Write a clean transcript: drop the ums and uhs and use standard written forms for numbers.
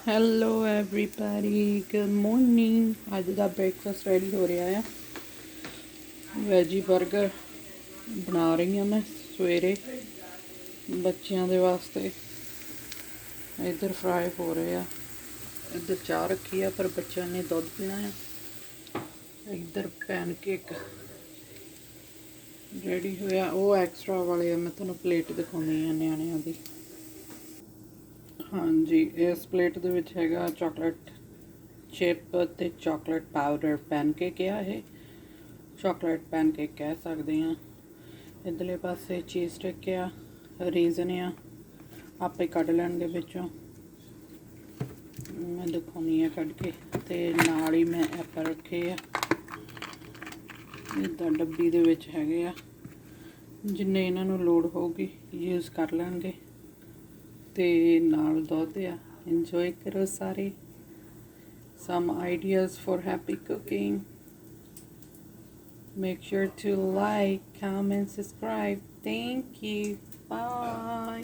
Hello everybody, good morning. ਅੱਜ ਦਾ breakfast ready ਹੋ ਰਿਹਾ ਆ। ਵੈਜੀ 버ਗਰ ਬਣਾ ਰਹੀ ਹਾਂ ਮੈਂ ਸਵੇਰੇ ਬੱਚਿਆਂ ਦੇ ਵਾਸਤੇ। ਇੱਧਰ ਫਰਾਈ ਹੋ ਰਹੇ ਆ, ਇੱਧਰ ਚਾਹ ਰੱਖੀ ਆ ਪਰ ਬੱਚਿਆਂ ਨੇ ਦੁੱਧ ਪੀਣਾ ਆ। ਇੱਧਰ ਪੈਨਕੇਕ ਰੈਡੀ ਹੋਇਆ, ਉਹ ਐਕਸਟਰਾ ਵਾਲੇ ਆ, ਮੈਂ ਤੁਹਾਨੂੰ ਪਲੇਟ ਦਿਖਾਉਂਦੀ ਆ ਨਿਆਣਿਆਂ ਦੀ। ਹਾਂਜੀ, ਇਸ ਪਲੇਟ ਦੇ ਵਿੱਚ ਹੈਗਾ ਚਾਕਲੇਟ ਚਿਪ ਅਤੇ ਚਾਕਲੇਟ ਪਾਊਡਰ ਪੈਨਕੇਕ ਆ। ਇਹ ਚਾਕਲੇਟ ਪੈਨਕੇਕ ਕਹਿ ਸਕਦੇ ਹਾਂ। ਇੱਧਰਲੇ ਪਾਸੇ ਚੀਜ਼ ਸਟਿਕ ਆ, ਰੀਜ਼ਨ ਆ, ਆਪੇ ਕੱਢ ਲੈਣਗੇ ਵਿੱਚੋਂ, ਮੈਂ ਦਿਖਾਉਂਦੀ ਆ ਕੱਢ ਕੇ। ਅਤੇ ਨਾਲ ਹੀ ਮੈਂ ਐਪਲ ਰੱਖੇ ਆ, ਇੱਦਾਂ ਡੱਬੀ ਦੇ ਵਿੱਚ ਹੈਗੇ ਆ। ਜਿੰਨੇ ਇਹਨਾਂ ਨੂੰ ਲੋੜ ਹੋਊਗੀ ਯੂਜ਼ ਕਰ ਲੈਣਗੇ। ਤੇ ਨਾਲ ਦੁੱਧ ਆ। ਇੰਜੋਏ ਕਰੋ ਸਾਰੇ। Some ideas for happy cooking. Make sure to like, comment, subscribe. Thank you. Bye.